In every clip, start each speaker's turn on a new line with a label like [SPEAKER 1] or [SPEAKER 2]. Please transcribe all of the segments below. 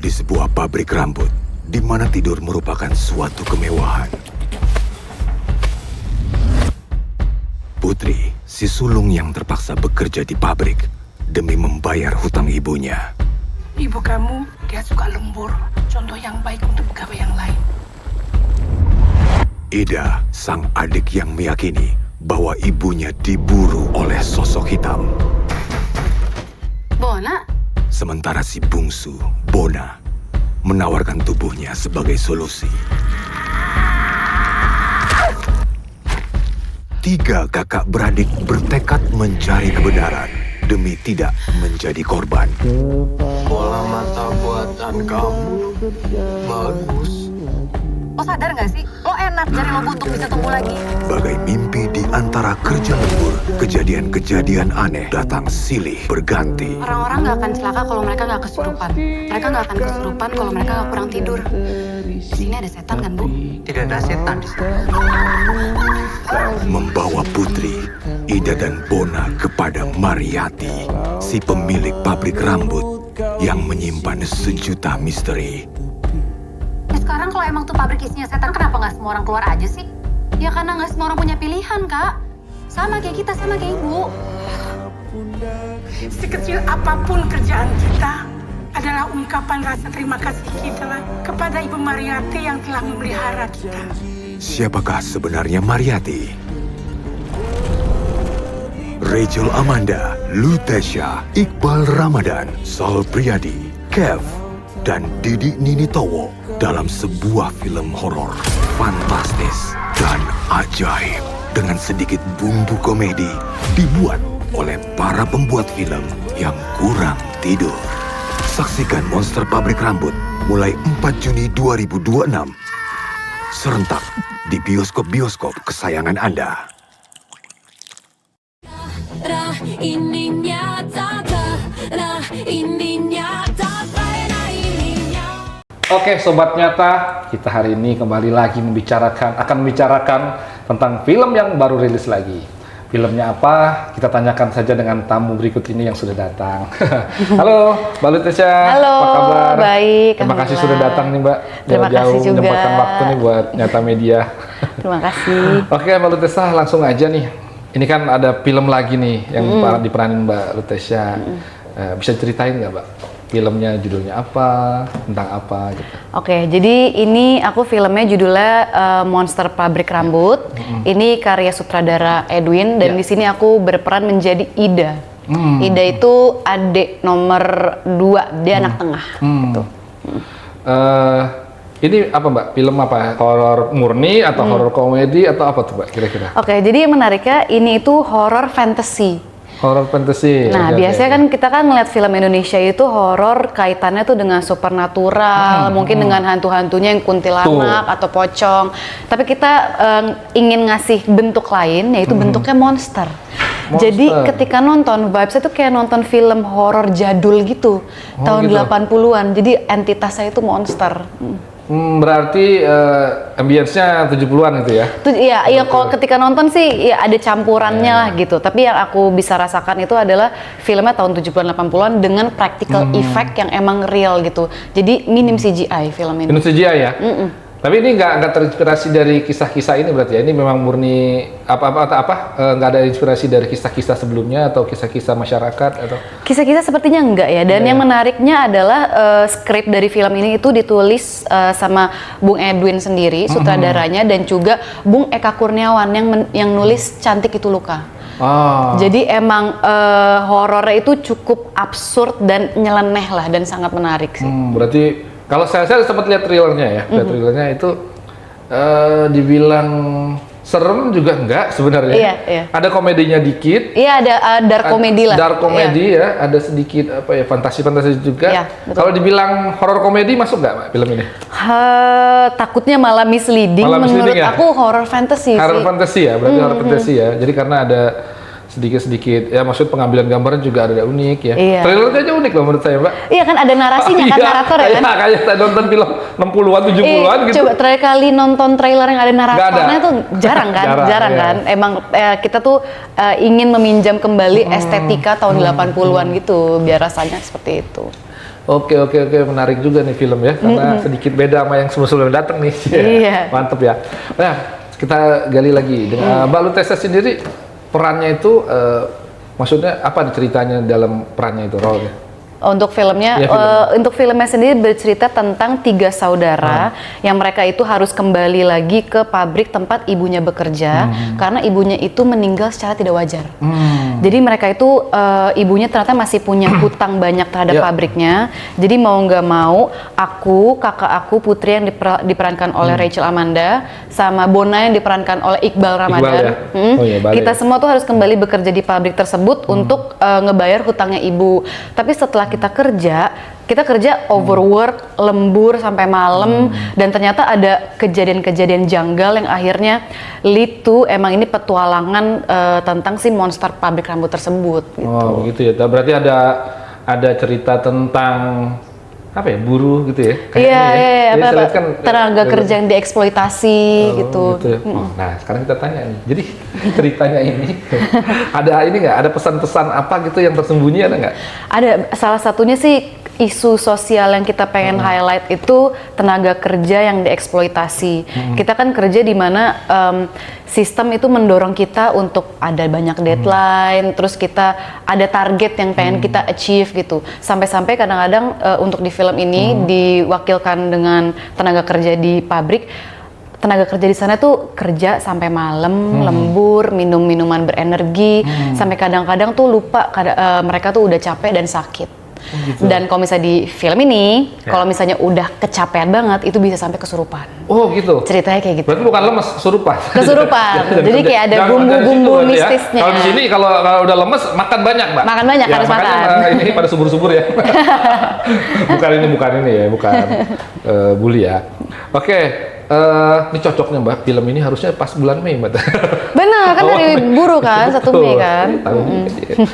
[SPEAKER 1] di sebuah pabrik rambut, di mana tidur merupakan suatu kemewahan. Putri, si sulung yang terpaksa bekerja di pabrik demi membayar hutang ibunya.
[SPEAKER 2] Ibu kamu, dia suka lembur. Contoh yang baik untuk pegawai yang lain.
[SPEAKER 1] Ida, sang adik yang meyakini bahwa ibunya diburu oleh sosok hitam.
[SPEAKER 3] Bona?
[SPEAKER 1] Sementara si bungsu, Bona, menawarkan tubuhnya sebagai solusi. 3 kakak beradik bertekad mencari kebenaran demi tidak menjadi korban.
[SPEAKER 4] Bola mata buatan kamu bagus.
[SPEAKER 3] Lo sadar nggak sih? Lo enak jari lo buntung bisa tumbuh lagi.
[SPEAKER 1] Bagai mimpi di antara kerja lembur, kejadian-kejadian aneh datang silih berganti.
[SPEAKER 3] Orang-orang nggak akan celaka kalau mereka nggak kesurupan. Mereka nggak akan kesurupan kalau mereka nggak kurang tidur. Di sini ada setan kan, Bu?
[SPEAKER 4] Tidak ada setan di sini.
[SPEAKER 1] Membawa Putri, Ida dan Bona kepada Mariati, si pemilik pabrik rambut yang menyimpan sejuta misteri.
[SPEAKER 3] Ya sekarang kalau emang tuh pabrik isinya setan, kenapa nggak semua orang keluar aja sih? Ya karena nggak semua orang punya pilihan, Kak. Sama kayak kita, sama kayak Ibu.
[SPEAKER 2] Sekecil apapun kerjaan kita adalah ungkapan rasa terima kasih kita kepada Ibu Mariati yang telah memelihara kita.
[SPEAKER 1] Siapakah sebenarnya Mariati? Rachel Amanda, Lutesha, Iqbal Ramadan, Sal Priadi, Kev, dan Didi Ninitowo dalam sebuah film horor fantastis dan ajaib dengan sedikit bumbu komedi dibuat oleh para pembuat film yang kurang tidur. Saksikan Monster Pabrik Rambut mulai 4 Juni 2026 serentak di bioskop-bioskop kesayangan Anda.
[SPEAKER 5] Ini nyata, ini nyata, ini nyata.
[SPEAKER 6] Oke, Sobat Nyata, kita hari ini kembali lagi akan membicarakan tentang film yang baru rilis lagi. Filmnya apa? Kita tanyakan saja dengan tamu berikut ini yang sudah datang. Halo, Mbak Lutesha.
[SPEAKER 7] Halo,
[SPEAKER 6] apa kabar?
[SPEAKER 7] Baik.
[SPEAKER 6] Terima kasih sudah datang nih, Mbak.
[SPEAKER 7] Terima kasih juga.
[SPEAKER 6] Menyempatkan waktu nih buat Nyata Media.
[SPEAKER 7] Terima kasih.
[SPEAKER 6] Oke, Mbak Lutesha, langsung aja nih. Ini kan ada film lagi nih yang diperanin Mbak Lutesha. Bisa ceritain nggak, Mbak? Filmnya judulnya apa, tentang apa gitu.
[SPEAKER 7] Oke, jadi ini aku filmnya judulnya Monster Pabrik Rambut. Ini karya sutradara Edwin dan di sini aku berperan menjadi Ida. Ida itu adik nomor 2, dia anak tengah. Gitu.
[SPEAKER 6] Ini apa, Mbak? Film apa? Horor murni atau horor komedi atau apa tuh, Mbak, kira-kira?
[SPEAKER 7] Oke, jadi yang menariknya ini itu horor fantasy.
[SPEAKER 6] Horor fantasy.
[SPEAKER 7] Nah, biasanya kan kita kan ngeliat film Indonesia itu horor kaitannya tuh dengan supernatural, mungkin dengan hantu-hantunya yang kuntilanak atau pocong. Tapi kita ingin ngasih bentuk lain, yaitu bentuknya monster. Jadi ketika nonton, vibes itu kayak nonton film horor jadul gitu, tahun
[SPEAKER 6] gitu.
[SPEAKER 7] 80-an. Jadi entitasnya itu monster.
[SPEAKER 6] Berarti ambience-nya 70-an gitu ya?
[SPEAKER 7] Iya, kalau ketika nonton sih ya ada campurannya lah gitu. Tapi yang aku bisa rasakan itu adalah filmnya tahun 70-an 80-an dengan practical effect yang emang real gitu. Jadi minim CGI film ini.
[SPEAKER 6] Minim CGI ya? Tapi ini nggak terinspirasi dari kisah-kisah ini berarti ya? Ini memang murni nggak ada inspirasi dari kisah-kisah sebelumnya atau kisah-kisah masyarakat atau?
[SPEAKER 7] Kisah-kisah sepertinya enggak ya. Dan yang menariknya adalah skrip dari film ini itu ditulis sama Bung Edwin sendiri, sutradaranya, dan juga Bung Eka Kurniawan yang nulis Cantik Itu Luka. Jadi emang horornya itu cukup absurd dan nyeleneh lah dan sangat menarik sih.
[SPEAKER 6] Berarti kalau saya sempat lihat trailernya ya, trailernya itu dibilang serem juga enggak sebenarnya.
[SPEAKER 7] Iya.
[SPEAKER 6] Ada komedinya dikit.
[SPEAKER 7] Iya, ada dark comedy lah.
[SPEAKER 6] Dark comedy ya, ada sedikit fantasi-fantasi juga.
[SPEAKER 7] Iya, betul.
[SPEAKER 6] Kalau dibilang horror komedi masuk nggak, Mbak, film ini?
[SPEAKER 7] Takutnya malah misleading. Menurut
[SPEAKER 6] ya?
[SPEAKER 7] aku horror fantasy
[SPEAKER 6] Horror
[SPEAKER 7] sih.
[SPEAKER 6] fantasy ya, berarti horror fantasy ya. Jadi karena ada sedikit-sedikit ya, maksud pengambilan gambarnya juga ada unik ya.
[SPEAKER 7] Iya.
[SPEAKER 6] Trailernya aja unik loh menurut saya, Mbak.
[SPEAKER 7] Iya kan ada narasinya kan, narator ya kan?
[SPEAKER 6] Kayak saya nonton film 60-an 70-an gitu.
[SPEAKER 7] Coba terakhir kali nonton trailer yang ada naratornya tuh jarang kan? jarang
[SPEAKER 6] iya.
[SPEAKER 7] kan? Emang kita tuh ingin meminjam kembali estetika tahun 80-an gitu biar rasanya seperti itu.
[SPEAKER 6] Oke, menarik juga nih film ya, karena sedikit beda sama yang sebelum datang nih.
[SPEAKER 7] Iya.
[SPEAKER 6] Mantep ya. Nah, kita gali lagi dengan Mbak Lutesha sendiri, perannya itu maksudnya apa ceritanya dalam perannya itu, role-nya?
[SPEAKER 7] Untuk filmnya,
[SPEAKER 6] Ya, film.
[SPEAKER 7] untuk filmnya sendiri bercerita tentang 3 saudara yang mereka itu harus kembali lagi ke pabrik tempat ibunya bekerja karena ibunya itu meninggal secara tidak wajar. Jadi mereka itu ibunya ternyata masih punya hutang banyak terhadap pabriknya. Jadi mau nggak mau, kakak aku Putri yang diperankan oleh Rachel Amanda, sama Bona yang diperankan oleh Iqbal Ramadan.
[SPEAKER 6] ya? Oh iya, Bali.
[SPEAKER 7] Kita semua tuh harus kembali bekerja di pabrik tersebut untuk ngebayar hutangnya ibu. Tapi setelah kita kerja overwork, lembur sampai malam, dan ternyata ada kejadian-kejadian janggal yang akhirnya lead to emang ini petualangan tentang si monster pabrik rambut tersebut. Gitu.
[SPEAKER 6] Oh gitu ya. Berarti ada cerita tentang apa ya, buruh gitu ya?
[SPEAKER 7] Iya,
[SPEAKER 6] Jadi saya
[SPEAKER 7] apa
[SPEAKER 6] lihat kan,
[SPEAKER 7] tenaga kerja yang dieksploitasi gitu.
[SPEAKER 6] ya. Nah sekarang kita tanya nih, jadi ceritanya ini ada ini nggak? Ada pesan-pesan apa gitu yang tersembunyi, ada nggak?
[SPEAKER 7] Ada, salah satunya sih isu sosial yang kita pengen highlight itu tenaga kerja yang dieksploitasi. Kita kan kerja di mana sistem itu mendorong kita untuk ada banyak deadline, terus kita ada target yang pengen kita achieve gitu. Sampai-sampai kadang-kadang untuk di film ini diwakilkan dengan tenaga kerja di pabrik. Tenaga kerja di sana tuh kerja sampai malam, lembur, minum minuman berenergi, sampai kadang-kadang tuh lupa mereka tuh udah capek dan sakit.
[SPEAKER 6] Gitu.
[SPEAKER 7] Dan kalau misalnya di film ini, kalau misalnya udah kecapean banget, itu bisa sampai kesurupan.
[SPEAKER 6] Oh gitu.
[SPEAKER 7] Ceritanya kayak gitu.
[SPEAKER 6] Berarti bukan lemes, kesurupan.
[SPEAKER 7] Kesurupan. Jadi kayak ada bumbu-bumbu mistisnya.
[SPEAKER 6] Kalau di sini kalau udah lemes makan banyak, Mbak.
[SPEAKER 7] Makan banyak, harus
[SPEAKER 6] makanya,
[SPEAKER 7] makan.
[SPEAKER 6] Ini pada subur-subur ya. bukan ini ya, bukan bully ya. Oke. Ini cocoknya Mbak, film ini harusnya pas bulan Mei Mbak.
[SPEAKER 7] Benar, kan dari buru kan, 1 Mei kan.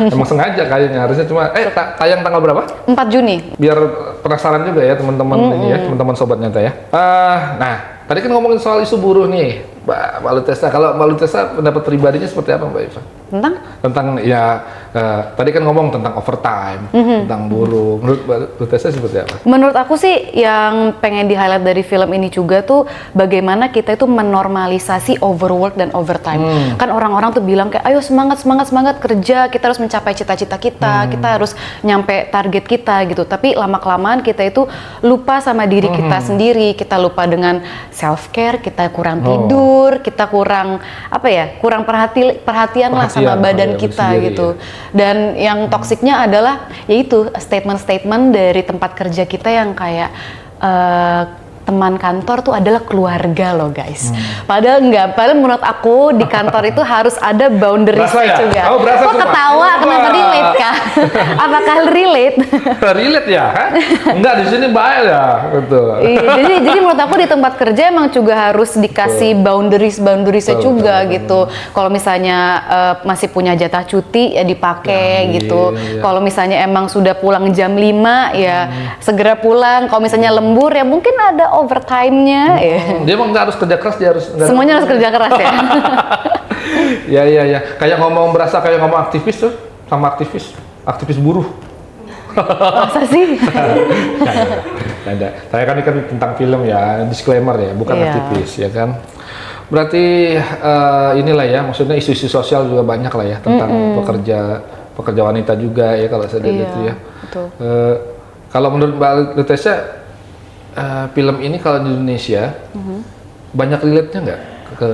[SPEAKER 6] Emang sengaja kayaknya, harusnya cuma tayang tanggal berapa?
[SPEAKER 7] 4 Juni.
[SPEAKER 6] Biar penasaran juga ya teman-teman ini ya, teman-teman sobat nyata ya. Nah, tadi kan ngomongin soal isu buruh nih, Mbak Lutesha. Kalau Mbak Lutesha pendapat pribadinya seperti apa Mbak Iva? Tentang ya, tadi kan ngomong tentang overtime, tentang buruh. Menurut Mbak Lutesha seperti apa?
[SPEAKER 7] Menurut aku sih yang pengen di-highlight dari film ini juga tuh bagaimana kita itu menormalisasi overwork dan overtime. Kan orang-orang tuh bilang kayak ayo semangat kerja, kita harus mencapai cita-cita kita, kita harus nyampe target kita gitu. Tapi lama-kelamaan kita itu lupa sama diri kita sendiri, kita lupa dengan self-care, kita kurang tidur, kita kurang kurang perhatian lah sama badan kita gitu. Dan yang toksiknya adalah yaitu statement-statement dari tempat kerja kita yang kayak teman kantor tuh adalah keluarga loh guys. Padahal enggak, padahal menurut aku di kantor itu harus ada boundaries juga. Kok ketawa? Kenapa relate kah? Apakah relate?
[SPEAKER 6] Relate ya? Enggak, di sini baik ya, betul.
[SPEAKER 7] Jadi menurut aku di tempat kerja emang juga harus dikasih boundariesnya juga gitu. Kalau misalnya masih punya jatah cuti ya dipakai gitu. Kalau misalnya emang sudah pulang jam 5 ya segera pulang. Kalau misalnya lembur ya mungkin ada overtime-nya.
[SPEAKER 6] Dia emang nggak harus kerja keras, dia harus
[SPEAKER 7] semuanya harus kerja keras ya.
[SPEAKER 6] Ya. Kayak ngomong aktivis tuh sama aktivis buruh.
[SPEAKER 7] Masa sih?
[SPEAKER 6] Ada. Saya kan ini kan tentang film ya, disclaimer ya, bukan aktivis ya kan. Berarti inilah ya, maksudnya isu-isu sosial juga banyak lah ya tentang pekerja wanita juga ya kalau saya lihat itu ya.
[SPEAKER 7] Betul.
[SPEAKER 6] Kalau menurut Mbak Lutesha, film ini kalau di Indonesia banyak relate-nya nggak ke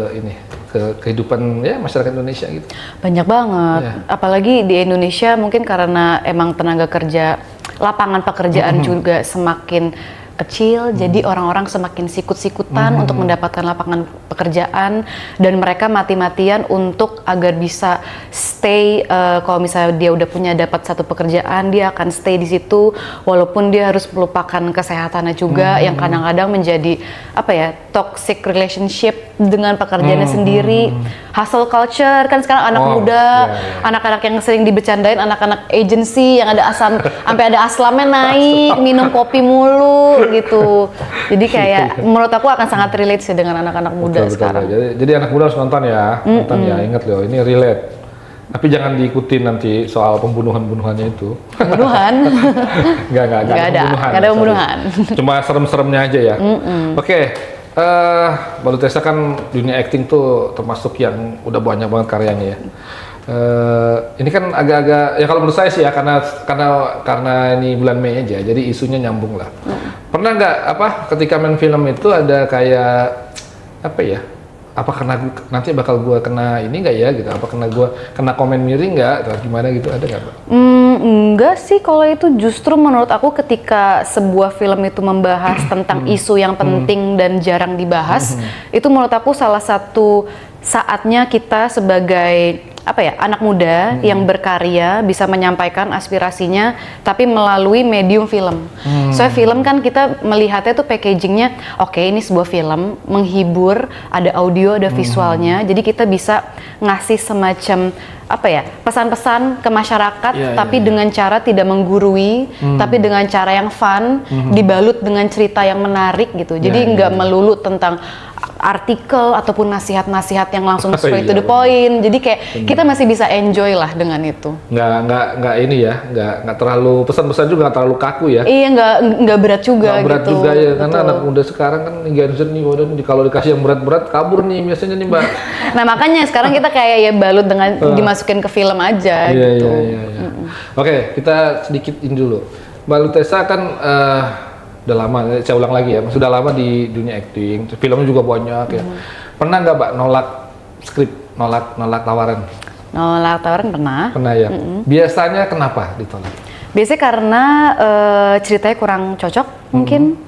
[SPEAKER 6] kehidupan ya masyarakat Indonesia gitu?
[SPEAKER 7] Banyak banget. Apalagi di Indonesia mungkin karena emang tenaga kerja, lapangan pekerjaan juga semakin kecil, jadi orang-orang semakin sikut-sikutan untuk mendapatkan lapangan pekerjaan, dan mereka mati-matian untuk agar bisa stay. Kalau misalnya dia udah punya dapat satu pekerjaan, dia akan stay di situ walaupun dia harus melupakan kesehatannya juga, yang kadang-kadang menjadi toxic relationship dengan pekerjaannya sendiri. Hustle culture kan sekarang anak muda, anak-anak yang sering dibecandain, anak-anak agency yang ada sampai ada aslamnya naik, minum kopi mulu gitu. Jadi kayak menurut aku akan sangat relate sih dengan anak-anak muda sekarang.
[SPEAKER 6] Jadi anak muda harus nonton ya, ingat loh, ini relate. Tapi jangan diikutin nanti soal pembunuhan-pembunuhannya itu.
[SPEAKER 7] Pembunuhan?
[SPEAKER 6] Nggak ada
[SPEAKER 7] Nggak ada pembunuhan.
[SPEAKER 6] Cuma serem-seremnya aja ya. Oke, Mbak Lutesha kan dunia acting tuh termasuk yang udah banyak banget karyanya ya. Ini kan agak-agak ya kalau menurut saya sih ya karena ini bulan Mei aja, jadi isunya nyambung lah. Pernah nggak ketika main film itu ada kayak apa ya? Apa karena nanti bakal gua kena ini nggak ya gitu? Apa kena gua kena komen miring nggak? Atau gimana gitu, ada nggak, Mbak?
[SPEAKER 7] Enggak sih, kalau itu justru menurut aku ketika sebuah film itu membahas tentang isu yang penting dan jarang dibahas, itu menurut aku salah satu saatnya kita sebagai anak muda yang berkarya bisa menyampaikan aspirasinya tapi melalui medium film. Soalnya film kan kita melihatnya tuh packagingnya, oke, ini sebuah film menghibur, ada audio, ada visualnya, jadi kita bisa ngasih semacam pesan-pesan ke masyarakat, tapi dengan cara tidak menggurui, tapi dengan cara yang fun, dibalut dengan cerita yang menarik gitu. Jadi nggak melulu tentang artikel ataupun nasihat-nasihat yang langsung straight to the point. Jadi kayak kita masih bisa enjoy lah dengan itu.
[SPEAKER 6] Nggak ini ya, nggak terlalu pesan-pesan juga, nggak terlalu kaku ya.
[SPEAKER 7] Iya, nggak berat juga.
[SPEAKER 6] Nggak berat
[SPEAKER 7] gitu.
[SPEAKER 6] juga ya, karena anak muda sekarang kan gadget nih, kalau dikasih yang berat-berat kabur nih biasanya nih, Mbak.
[SPEAKER 7] Nah makanya sekarang kita kayak ya balut dengan dimasukin ke film aja gitu.
[SPEAKER 6] Iya. Oke, kita sedikitin dulu. Mbak Lutesha kan udah lama, saya ulang lagi ya, sudah lama di dunia acting, filmnya juga banyak ya. Pernah nggak, Mbak, nolak skrip, nolak tawaran?
[SPEAKER 7] Nolak tawaran pernah.
[SPEAKER 6] Pernah ya. Biasanya kenapa ditolak?
[SPEAKER 7] Biasanya karena ceritanya kurang cocok mungkin.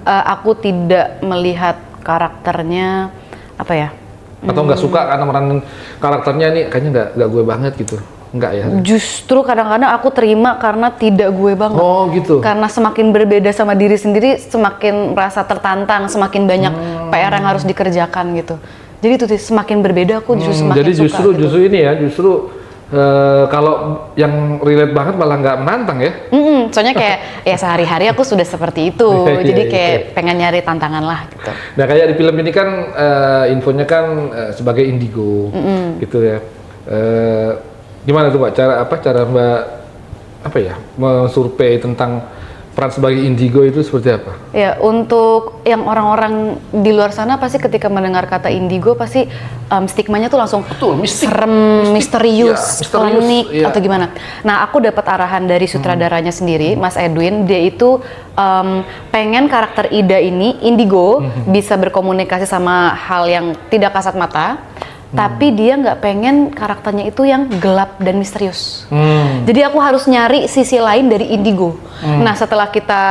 [SPEAKER 7] Aku tidak melihat karakternya
[SPEAKER 6] Atau nggak suka karena meranin karakternya ini kayaknya nggak gue banget gitu. Enggak ya?
[SPEAKER 7] Justru kadang-kadang aku terima karena tidak gue banget.
[SPEAKER 6] Oh gitu.
[SPEAKER 7] Karena semakin berbeda sama diri sendiri, semakin merasa tertantang, semakin banyak PR yang harus dikerjakan gitu. Jadi itu semakin berbeda aku justru semakin
[SPEAKER 6] jadi
[SPEAKER 7] suka.
[SPEAKER 6] Jadi justru ini ya, kalau yang relate banget malah nggak menantang ya?
[SPEAKER 7] Soalnya kayak ya sehari-hari aku sudah seperti itu, jadi kayak pengen nyari tantangan lah gitu.
[SPEAKER 6] Nah kayak di film ini kan infonya kan sebagai indigo gitu ya. Gimana tuh, Mbak, cara Mbak mensurvei tentang peran sebagai indigo itu seperti apa? Ya,
[SPEAKER 7] untuk yang orang-orang di luar sana pasti ketika mendengar kata indigo pasti stigmanya tuh langsung serem, misterius, klinik atau gimana. Nah, aku dapat arahan dari sutradaranya sendiri, Mas Edwin. Dia itu pengen karakter Ida ini, indigo, bisa berkomunikasi sama hal yang tidak kasat mata. Tapi dia nggak pengen karakternya itu yang gelap dan misterius. Jadi aku harus nyari sisi lain dari indigo. Nah setelah kita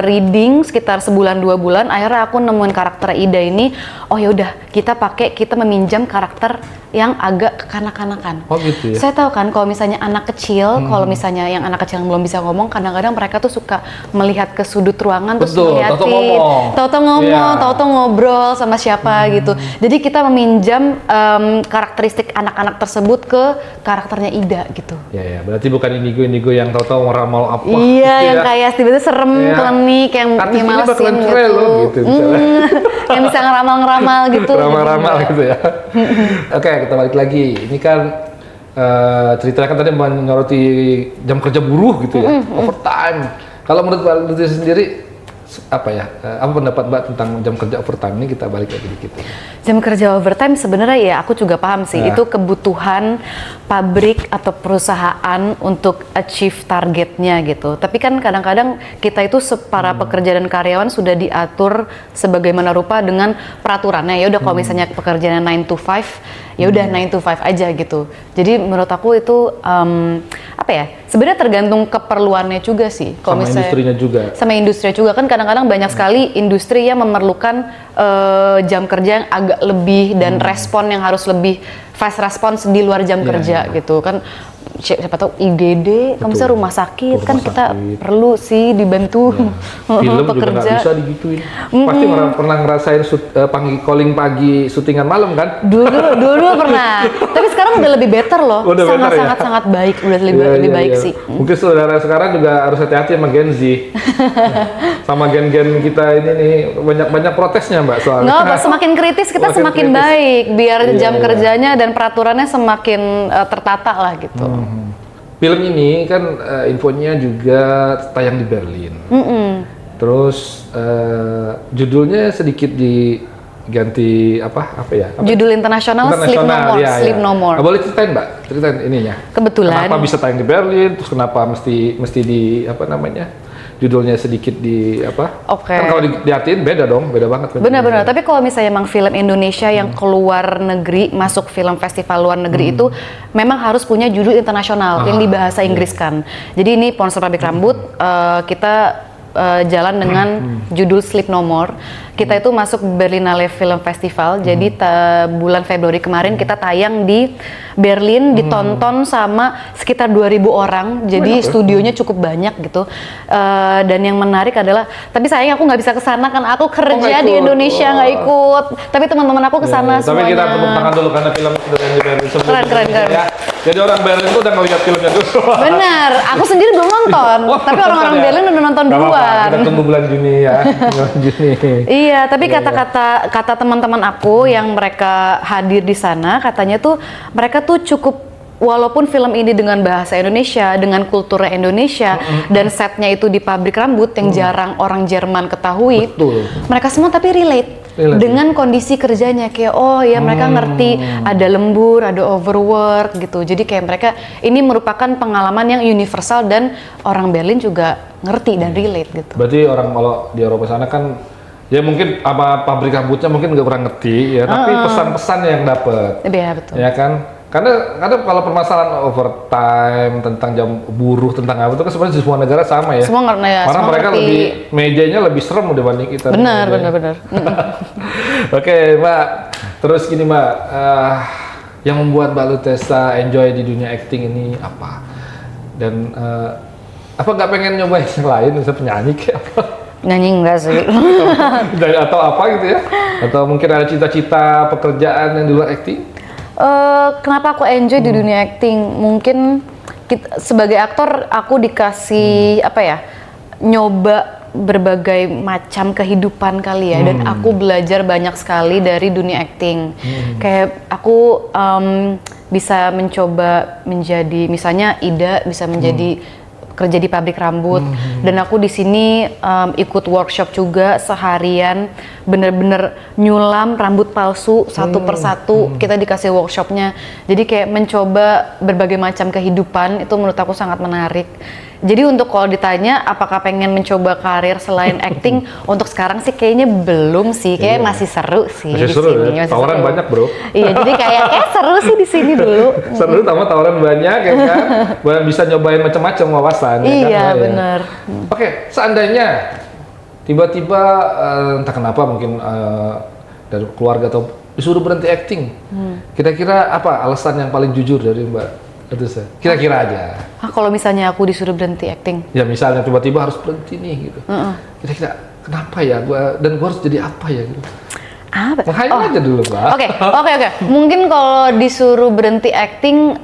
[SPEAKER 7] reading sekitar sebulan 2 bulan, akhirnya aku nemuin karakter Ida ini. Oh ya udah, kita meminjam karakter yang agak kekanak-kanakan.
[SPEAKER 6] Oh gitu ya.
[SPEAKER 7] Saya tahu kan kalau misalnya anak kecil, kalau misalnya yang anak kecil yang belum bisa ngomong, kadang-kadang mereka tuh suka melihat ke sudut ruangan.
[SPEAKER 6] Betul,
[SPEAKER 7] terus ngeliatin, tahu-tahu ngomong, tahu-tahu ngobrol sama siapa gitu. Jadi kita meminjam karakteristik anak-anak tersebut ke karakternya Ida gitu.
[SPEAKER 6] Ya, berarti bukan indigo yang tahu-tahu ngeramal apa.
[SPEAKER 7] Iya, gitu yang kayak tiba-tiba serem, klinik, yang malesin gitu. Yang bisa ngeramal-ngeramal gitu.
[SPEAKER 6] Ngeramal gitu ya. Oke, kita balik lagi. Ini kan ceritanya kan tadi menyoroti jam kerja buruh gitu ya, overtime. Kalau menurut Mbak Lutesha sendiri apa pendapat Mbak tentang jam kerja overtime ini? Kita balik lagi dikit.
[SPEAKER 7] Jam kerja overtime sebenarnya ya aku juga paham sih, itu kebutuhan pabrik atau perusahaan untuk achieve targetnya gitu. Tapi kan kadang-kadang kita itu para pekerja dan karyawan sudah diatur sebagaimana rupa dengan peraturannya. Ya udah kalau misalnya pekerjaannya 9 to 5, ya udah 9 to 5 aja gitu. Jadi menurut aku itu sebenarnya tergantung keperluannya juga sih.
[SPEAKER 6] Sama industrinya juga.
[SPEAKER 7] Sama industri juga kan kadang-kadang banyak sekali industri yang memerlukan jam kerja yang agak lebih dan respon yang harus lebih fast response di luar jam kerja gitu kan. siapa tahu IGD, kalau misalnya rumah sakit kan
[SPEAKER 6] Rumah
[SPEAKER 7] kita
[SPEAKER 6] sakit.
[SPEAKER 7] perlu sih dibantu
[SPEAKER 6] Film juga
[SPEAKER 7] pekerja.
[SPEAKER 6] nggak bisa digituin. Pasti pernah ngerasain calling pagi, syutingan malam kan?
[SPEAKER 7] Dulu pernah, tapi sekarang udah lebih better loh,
[SPEAKER 6] Udah better ya?
[SPEAKER 7] sangat baik, udah lebih
[SPEAKER 6] Iya,
[SPEAKER 7] baik
[SPEAKER 6] iya.
[SPEAKER 7] sih.
[SPEAKER 6] Mungkin saudara sekarang juga harus hati-hati sama Gen Z. Sama gen-gen kita ini nih, banyak protesnya Mbak soalnya.
[SPEAKER 7] Nggak, semakin kritis kita semakin
[SPEAKER 6] kritis.
[SPEAKER 7] baik, biar
[SPEAKER 6] Iya,
[SPEAKER 7] jam
[SPEAKER 6] iya.
[SPEAKER 7] kerjanya dan peraturannya semakin tertata lah gitu.
[SPEAKER 6] Film ini kan infonya juga tayang di Berlin. Terus judulnya sedikit diganti apa ya?
[SPEAKER 7] Judul internasional Sleep No More.
[SPEAKER 6] iya,
[SPEAKER 7] Sleep
[SPEAKER 6] iya.
[SPEAKER 7] No More.
[SPEAKER 6] Boleh ceritain Mbak, ceritain ininya.
[SPEAKER 7] Kebetulan.
[SPEAKER 6] Kenapa bisa tayang di Berlin? Terus kenapa mesti di apa namanya? Judulnya sedikit di apa?
[SPEAKER 7] Oke.
[SPEAKER 6] Kan kalau diartiin beda dong, beda banget. kan.
[SPEAKER 7] Benar-benar, tapi kalau misalnya emang film Indonesia yang keluar negeri, masuk film festival luar negeri itu memang harus punya judul internasional yang dibahasa Inggris kan. Jadi ini Ponsel Pabrik Rambut, kita jalan dengan judul Sleep No More. Kita itu masuk Berlinale Film Festival, jadi bulan Februari kemarin kita tayang di Berlin, ditonton sama sekitar 2.000 orang, jadi studionya cukup banyak gitu. Dan yang menarik adalah, tapi sayang aku nggak bisa kesana kan, aku kerja di
[SPEAKER 6] ikut.
[SPEAKER 7] Indonesia nggak ikut. Tapi teman-teman aku kesana
[SPEAKER 6] Tapi
[SPEAKER 7] semuanya.
[SPEAKER 6] kita tepuk tangan dulu karena film sudah yang di Berlin sebelum
[SPEAKER 7] Keren.
[SPEAKER 6] ya. Jadi orang Berlin itu udah ngeliat filmnya dulu.
[SPEAKER 7] Benar, aku sendiri belum nonton,
[SPEAKER 6] Oh,
[SPEAKER 7] tapi orang-orang
[SPEAKER 6] nonton ya?
[SPEAKER 7] Berlin udah nonton
[SPEAKER 6] Nggak apa-apa,
[SPEAKER 7] duluan.
[SPEAKER 6] kita tunggu bulan Juni ya. Bulan Juni.
[SPEAKER 7] Iya, tapi kata teman-teman aku yang mereka hadir di sana, katanya tuh mereka tuh cukup, walaupun film ini dengan bahasa Indonesia, dengan kultur Indonesia, dan setnya itu di pabrik rambut yang jarang orang Jerman ketahui,
[SPEAKER 6] Betul.
[SPEAKER 7] mereka semua tapi relate dengan kondisi kerjanya, kayak oh ya mereka ngerti ada lembur, ada overwork gitu. Jadi kayak mereka ini merupakan pengalaman yang universal dan orang Berlin juga ngerti dan relate gitu.
[SPEAKER 6] Berarti orang kalau di Eropa sana kan ya mungkin apa pabrik rambutnya mungkin nggak kurang ngerti ya, tapi pesan-pesannya yang dapet.
[SPEAKER 7] Iya betul.
[SPEAKER 6] Ya kan? Karena kalau permasalahan overtime tentang jam buruh tentang apa itu kan sebenarnya di semua negara sama ya.
[SPEAKER 7] Semua ngerti ya.
[SPEAKER 6] Karena
[SPEAKER 7] semua
[SPEAKER 6] mereka
[SPEAKER 7] ngerti.
[SPEAKER 6] lebih mejanya lebih serem dibanding kita.
[SPEAKER 7] Benar.
[SPEAKER 6] Oke, Mbak. Terus gini, Mbak. Yang membuat Mbak Lutessa enjoy di dunia acting ini apa? Dan apa nggak pengen nyobain yang lain, misalnya penyanyi kayak apa?
[SPEAKER 7] Nyanyi enggak sih.
[SPEAKER 6] Atau apa gitu ya? Atau mungkin ada cita-cita pekerjaan yang di luar acting?
[SPEAKER 7] Kenapa aku enjoy di dunia acting? Mungkin sebagai aktor aku dikasih apa ya, nyoba berbagai macam kehidupan kali ya, dan aku belajar banyak sekali dari dunia acting. Kayak aku bisa mencoba menjadi, misalnya Ida bisa menjadi kerja di pabrik rambut, dan aku di sini ikut workshop juga seharian, bener-bener nyulam rambut palsu satu persatu. Kita dikasih workshopnya, jadi kayak mencoba berbagai macam kehidupan. Itu menurut aku sangat menarik. Jadi untuk kalau ditanya apakah pengen mencoba karir selain acting, untuk sekarang sih kayaknya belum sih, kayak masih seru sih
[SPEAKER 6] Masih
[SPEAKER 7] di
[SPEAKER 6] seru
[SPEAKER 7] sini.
[SPEAKER 6] ya?
[SPEAKER 7] Masih
[SPEAKER 6] Tawaran
[SPEAKER 7] seru.
[SPEAKER 6] banyak, bro.
[SPEAKER 7] Iya, jadi kayak seru sih di sini dulu.
[SPEAKER 6] Seru, tambah tawaran banyak ya kan? Bisa nyobain macam-macam wawasan. Ya
[SPEAKER 7] Iya,
[SPEAKER 6] kan?
[SPEAKER 7] bener.
[SPEAKER 6] Oke, seandainya tiba-tiba entah kenapa mungkin dari keluarga atau disuruh berhenti acting, kira-kira apa alasan yang paling jujur dari Mbak Lutessa? Kira-kira aja.
[SPEAKER 7] Kalau misalnya aku disuruh berhenti acting,
[SPEAKER 6] Ya misalnya tiba-tiba harus berhenti nih gitu. Kira-kira kenapa ya? Gua harus jadi apa ya gitu?
[SPEAKER 7] apa?
[SPEAKER 6] Menghayal aja dulu, Mbak.
[SPEAKER 7] Oke. Mungkin kalau disuruh berhenti acting,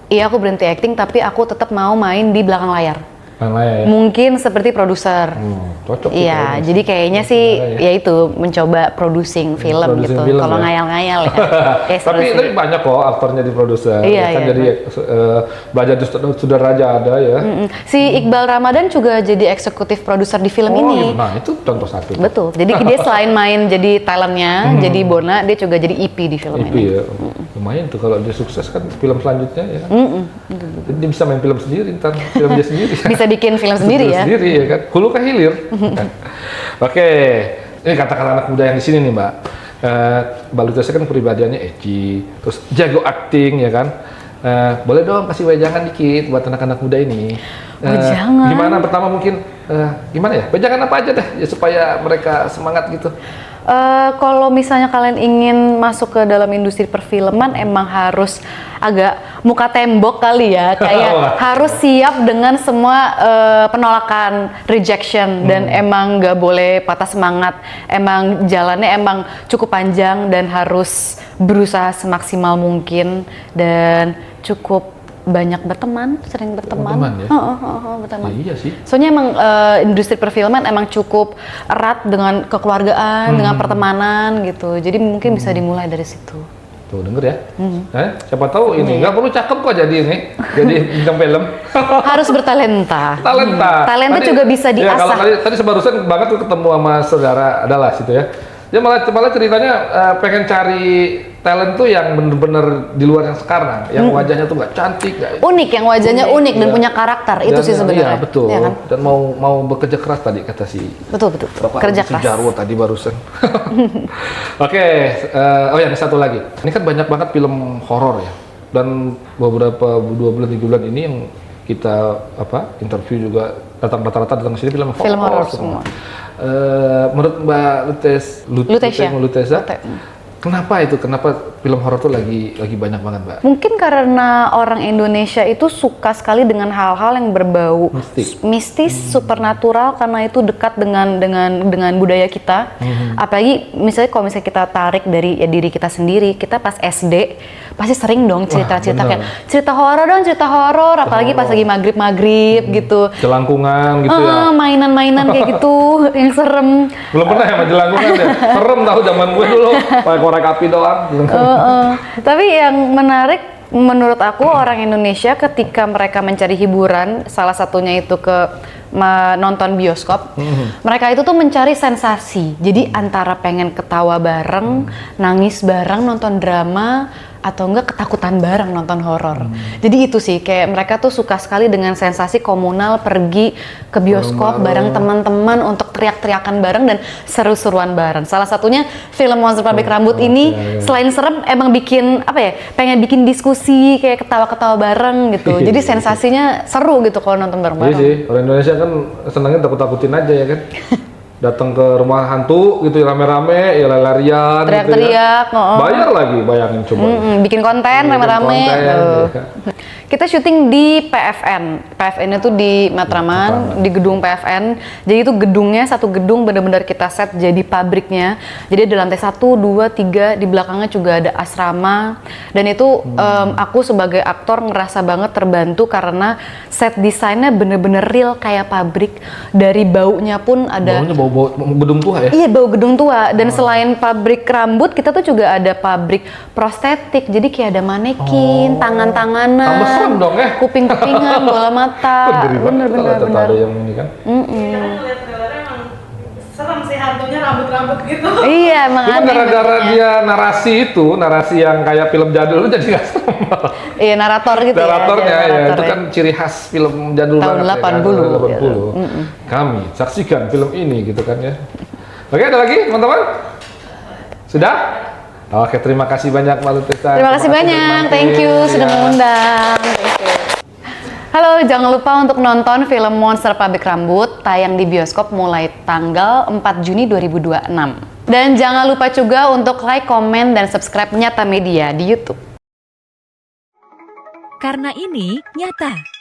[SPEAKER 7] iya aku berhenti acting, tapi aku tetap mau main di belakang layar.
[SPEAKER 6] Ya.
[SPEAKER 7] Mungkin seperti produser.
[SPEAKER 6] Cocok.
[SPEAKER 7] Iya, jadi kayaknya sih ya itu mencoba producing film
[SPEAKER 6] Producing
[SPEAKER 7] gitu.
[SPEAKER 6] film,
[SPEAKER 7] Kalau
[SPEAKER 6] ya.
[SPEAKER 7] ngayal-ngayal ya. Kayak seru
[SPEAKER 6] Tapi
[SPEAKER 7] sih.
[SPEAKER 6] banyak kok aktornya di produser.
[SPEAKER 7] Iya,
[SPEAKER 6] Kan
[SPEAKER 7] iya,
[SPEAKER 6] jadi belajar di sutradara ada ya.
[SPEAKER 7] Si Iqbal Ramadan juga jadi eksekutif produser di film ini.
[SPEAKER 6] Nah itu contoh satu.
[SPEAKER 7] Betul. Jadi dia selain main jadi talentnya, jadi Bona, dia juga jadi EP di film
[SPEAKER 6] Itu
[SPEAKER 7] ini.
[SPEAKER 6] ya. Lumayan tuh kalau dia sukses kan film selanjutnya ya. Jadi dia bisa main film sendiri ntar, film dia sendiri.
[SPEAKER 7] Bisa bikin film sendiri ya.
[SPEAKER 6] Sendiri ya kan. Hulu ke hilir. Oke. Ini kata-kata anak muda yang di sini nih, Mbak. Mbak Lutessa kan pribadiannya edgy, terus jago acting ya kan. Boleh dong kasih wejangan dikit buat anak-anak muda ini.
[SPEAKER 7] Wejangan?
[SPEAKER 6] Gimana pertama mungkin gimana ya? Wejangan apa aja deh ya supaya mereka semangat gitu.
[SPEAKER 7] Kalau misalnya kalian ingin masuk ke dalam industri perfilman, emang harus agak muka tembok kali ya, kayak harus siap dengan semua penolakan, rejection, dan emang nggak boleh patah semangat. Emang jalannya emang cukup panjang dan harus berusaha semaksimal mungkin dan cukup banyak berteman, sering berteman.
[SPEAKER 6] Berteman ya?
[SPEAKER 7] Berteman.
[SPEAKER 6] Ya, iya sih.
[SPEAKER 7] Soalnya emang industri perfilman emang cukup erat dengan kekeluargaan, dengan pertemanan gitu. Jadi mungkin bisa dimulai dari situ.
[SPEAKER 6] Tuh denger ya. Siapa tahu ini nggak perlu cakep kok jadi ini, jadi bintang film.
[SPEAKER 7] Harus bertalenta. Talenta
[SPEAKER 6] Tadi-
[SPEAKER 7] juga bisa
[SPEAKER 6] Ya, kalau
[SPEAKER 7] diasah.
[SPEAKER 6] tadi sebarusan banget tuh ketemu sama saudara adalah situ ya. Dia malah ceritanya pengen cari talent tuh yang bener-bener di luar yang sekarang, yang wajahnya tuh nggak cantik, nggak
[SPEAKER 7] Unik, yang wajahnya unik dan
[SPEAKER 6] Iya.
[SPEAKER 7] punya karakter. Itu
[SPEAKER 6] Dan-
[SPEAKER 7] sih sebenarnya.
[SPEAKER 6] Iya betul.
[SPEAKER 7] Ya kan?
[SPEAKER 6] Dan mau bekerja keras tadi kata si
[SPEAKER 7] Betul.
[SPEAKER 6] Bapak
[SPEAKER 7] Kerja
[SPEAKER 6] si
[SPEAKER 7] keras.
[SPEAKER 6] Jarwo tadi barusan. Oke, oh ya, satu lagi. Ini kan banyak banget film horor ya. Dan beberapa 2 bulan 3 bulan ini yang kita interview juga datang rata-rata datang ke sini film horor
[SPEAKER 7] semua.
[SPEAKER 6] Menurut Mbak
[SPEAKER 7] Lutesya.
[SPEAKER 6] Lutesya, kenapa itu? Kenapa film horor tuh lagi banyak banget, Mbak?
[SPEAKER 7] Mungkin karena orang Indonesia itu suka sekali dengan hal-hal yang berbau mistis, supernatural, karena itu dekat dengan budaya kita. Apalagi misalnya kalau misalnya kita tarik dari diri kita sendiri, kita pas SD pasti sering dong cerita-cerita kayak cerita horor, apalagi pas lagi maghrib gitu.
[SPEAKER 6] Jelangkungan gitu ya.
[SPEAKER 7] Mainan-mainan kayak gitu yang serem.
[SPEAKER 6] Belum pernah ya jelangkungan ya. Serem tahu zaman gue dulu, pakai korek api doang.
[SPEAKER 7] Tapi yang menarik menurut aku orang Indonesia ketika mereka mencari hiburan, salah satunya itu ke nonton bioskop, mereka itu tuh mencari sensasi. Jadi antara pengen ketawa bareng, nangis bareng, nonton drama, atau enggak ketakutan bareng nonton horor. Jadi itu sih kayak mereka tuh suka sekali dengan sensasi komunal, pergi ke bioskop bareng teman-teman untuk teriak-teriakan bareng dan seru-seruan bareng. Salah satunya film Monster Pabrik Rambut ini selain serem emang bikin pengen bikin diskusi kayak ketawa-ketawa bareng gitu. Jadi sensasinya seru gitu kalau nonton
[SPEAKER 6] Iya
[SPEAKER 7] bareng-bareng.
[SPEAKER 6] sih, orang Indonesia kan senangnya takut-takutin aja ya kan. Datang ke rumah hantu gitu rame-rame, ya lari-larian
[SPEAKER 7] Teriak-teriak,
[SPEAKER 6] gitu ya. Bayar lagi, bayangin coba.
[SPEAKER 7] Bikin konten
[SPEAKER 6] Bikin
[SPEAKER 7] rame-rame.
[SPEAKER 6] konten,
[SPEAKER 7] Tuh.
[SPEAKER 6] ya.
[SPEAKER 7] Kita syuting di PFN. PFN itu di Matraman, di gedung PFN. Jadi itu gedungnya satu gedung benar-benar kita set jadi pabriknya. Jadi ada lantai 1, 2, 3, di belakangnya juga ada asrama. Dan itu aku sebagai aktor ngerasa banget terbantu karena set desainnya bener-bener real kayak pabrik. Dari baunya pun ada.
[SPEAKER 6] Baunya bau gedung tua ya?
[SPEAKER 7] Iya, bau gedung tua. Dan selain pabrik rambut, kita tuh juga ada pabrik prostetik. Jadi kayak ada manekin, tangan-tanganan,
[SPEAKER 6] Tambah serem dong ya?
[SPEAKER 7] kuping-kupingan, bola mata.
[SPEAKER 6] Bener ada yang ini kan.
[SPEAKER 2] Serem sih hantunya rambut-rambut gitu.
[SPEAKER 7] Iya, emang
[SPEAKER 6] Cuma
[SPEAKER 7] aneh
[SPEAKER 6] gara-gara
[SPEAKER 7] bentuknya.
[SPEAKER 6] dia narasi yang kayak film jadul itu jadi nggak serem.
[SPEAKER 7] Iya, narator gitu
[SPEAKER 6] Naratornya
[SPEAKER 7] ya.
[SPEAKER 6] ya, itu kan ciri khas film jadul
[SPEAKER 7] Tahun
[SPEAKER 6] banget
[SPEAKER 7] 80,
[SPEAKER 6] ya, kan? 80. Kami saksikan film ini gitu kan ya. Oke, ada lagi teman-teman? Sudah? Oke, terima kasih banyak Mbak Lutesya.
[SPEAKER 7] Terima kasih banyak, thank you sudah mengundang. Thank you. Halo, jangan lupa untuk nonton film Monster Pabrik Rambut tayang di bioskop mulai tanggal 4 Juni 2026. Dan jangan lupa juga untuk like, komen, dan subscribe Nyata Media di YouTube.
[SPEAKER 8] Karena ini nyata.